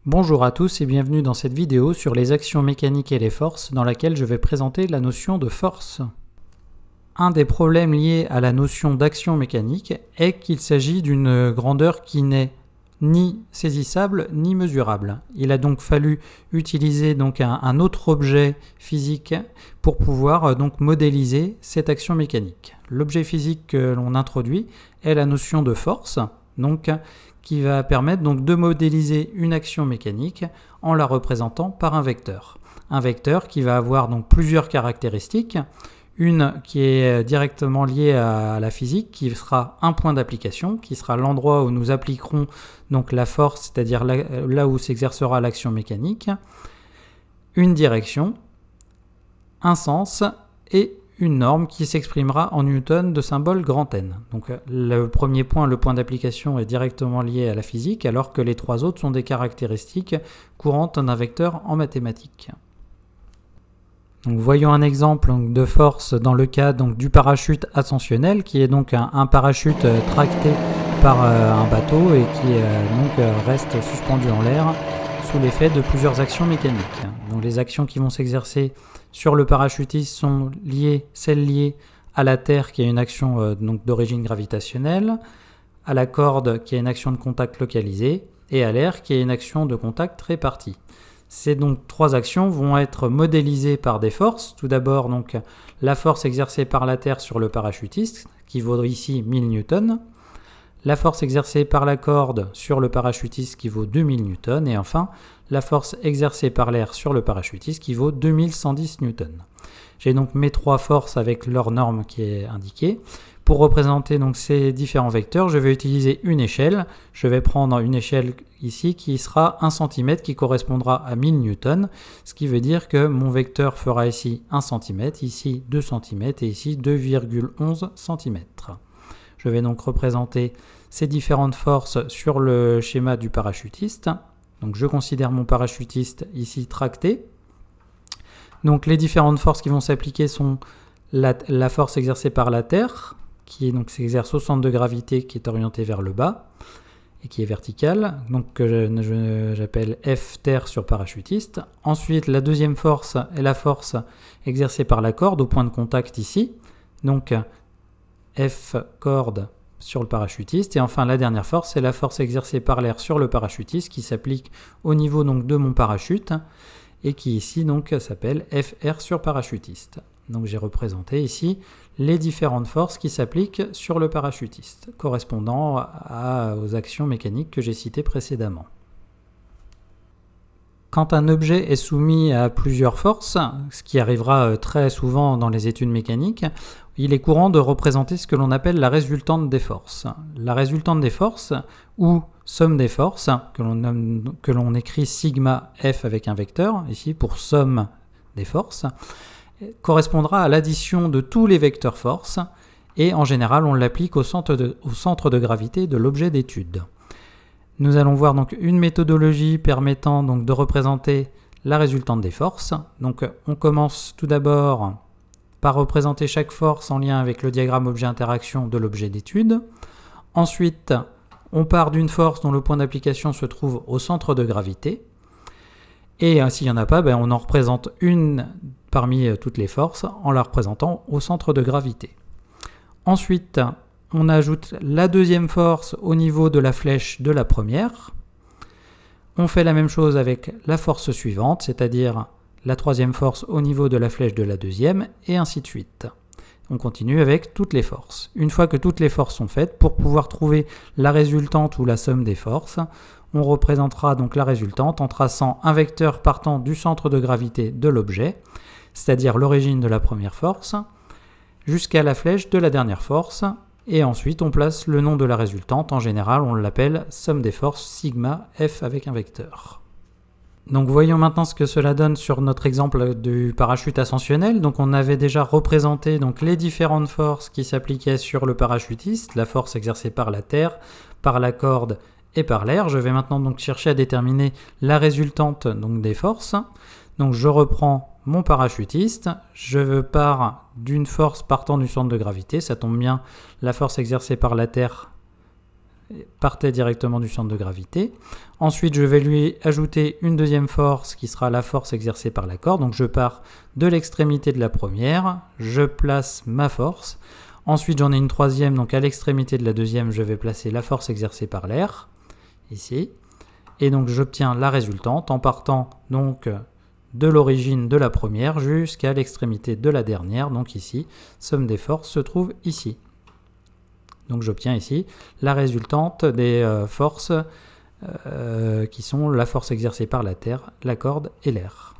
Bonjour à tous et bienvenue dans cette vidéo sur les actions mécaniques et les forces dans laquelle je vais présenter la notion de force. Un des problèmes liés à la notion d'action mécanique est qu'il s'agit d'une grandeur qui n'est ni saisissable ni mesurable. Il a donc fallu utiliser un autre objet physique pour pouvoir modéliser cette action mécanique. L'objet physique que l'on introduit est la notion de force, qui va permettre de modéliser une action mécanique en la représentant par un vecteur. Un vecteur qui va avoir plusieurs caractéristiques. Une qui est directement liée à la physique, qui sera un point d'application, qui sera l'endroit où nous appliquerons la force, c'est-à-dire là où s'exercera l'action mécanique, une direction, un sens et une norme qui s'exprimera en newton de symbole grand N. Donc le premier point, le point d'application, est directement lié à la physique, alors que les trois autres sont des caractéristiques courantes d'un vecteur en mathématiques. Donc, voyons un exemple de force dans le cas du parachute ascensionnel, qui est un parachute tracté par un bateau et qui reste suspendu en l'air sous l'effet de plusieurs actions mécaniques. Donc, les actions qui vont s'exercer sur le parachutiste sont celles liées à la Terre, qui a une action d'origine gravitationnelle, à la corde, qui a une action de contact localisée, et à l'air, qui a une action de contact répartie. Ces trois actions vont être modélisées par des forces. Tout d'abord, la force exercée par la Terre sur le parachutiste, qui vaut ici 1000 newtons. La force exercée par la corde sur le parachutiste, qui vaut 2000 newtons. Et enfin, la force exercée par l'air sur le parachutiste, qui vaut 2110 newtons. J'ai mes trois forces avec leur norme qui est indiquée. Pour représenter ces différents vecteurs, je vais utiliser une échelle. Je vais prendre une échelle ici qui sera 1 cm, qui correspondra à 1000 newtons, ce qui veut dire que mon vecteur fera ici 1 cm, ici 2 cm et ici 2,11 cm. Je vais représenter ces différentes forces sur le schéma du parachutiste. Donc je considère mon parachutiste ici tracté. Donc les différentes forces qui vont s'appliquer sont la force exercée par la Terre, qui s'exerce au centre de gravité, qui est orienté vers le bas et qui est verticale, que j'appelle F terre sur parachutiste. Ensuite, la deuxième force est la force exercée par la corde au point de contact ici, donc F corde sur le parachutiste. Et enfin, la dernière force est la force exercée par l'air sur le parachutiste, qui s'applique au niveau de mon parachute et qui ici s'appelle FR sur parachutiste. Donc j'ai représenté ici les différentes forces qui s'appliquent sur le parachutiste, correspondant aux actions mécaniques que j'ai citées précédemment. Quand un objet est soumis à plusieurs forces, ce qui arrivera très souvent dans les études mécaniques, il est courant de représenter ce que l'on appelle la résultante des forces. La résultante des forces, ou somme des forces, que l'on écrit sigma F avec un vecteur, ici pour somme des forces, correspondra à l'addition de tous les vecteurs force, et en général on l'applique au centre de gravité de l'objet d'étude. Nous allons voir une méthodologie permettant de représenter la résultante des forces. On commence tout d'abord par représenter chaque force en lien avec le diagramme objet-interaction de l'objet d'étude. Ensuite, on part d'une force dont le point d'application se trouve au centre de gravité. Et s'il n'y en a pas, on en représente une parmi toutes les forces en la représentant au centre de gravité. Ensuite, on ajoute la deuxième force au niveau de la flèche de la première. On fait la même chose avec la force suivante, c'est-à-dire la troisième force au niveau de la flèche de la deuxième, et ainsi de suite. On continue avec toutes les forces. Une fois que toutes les forces sont faites, pour pouvoir trouver la résultante ou la somme des forces, on représentera la résultante en traçant un vecteur partant du centre de gravité de l'objet, c'est-à-dire l'origine de la première force, jusqu'à la flèche de la dernière force, et ensuite on place le nom de la résultante. En général, on l'appelle somme des forces sigma F avec un vecteur. Donc voyons maintenant ce que cela donne sur notre exemple du parachute ascensionnel. On avait déjà représenté les différentes forces qui s'appliquaient sur le parachutiste, la force exercée par la Terre, par la corde et par l'air. Je vais maintenant chercher à déterminer la résultante des forces. Je reprends mon parachutiste, je pars d'une force partant du centre de gravité, ça tombe bien, la force exercée par la Terre partait directement du centre de gravité. Ensuite, je vais lui ajouter une deuxième force qui sera la force exercée par la corde. Donc je pars de l'extrémité de la première, je place ma force. Ensuite, j'en ai une troisième, donc à l'extrémité de la deuxième, je vais placer la force exercée par l'air, ici. Et donc j'obtiens la résultante en partant donc de l'origine de la première jusqu'à l'extrémité de la dernière, donc ici, somme des forces se trouve ici. Donc j'obtiens ici la résultante des forces qui sont la force exercée par la Terre, la corde et l'air.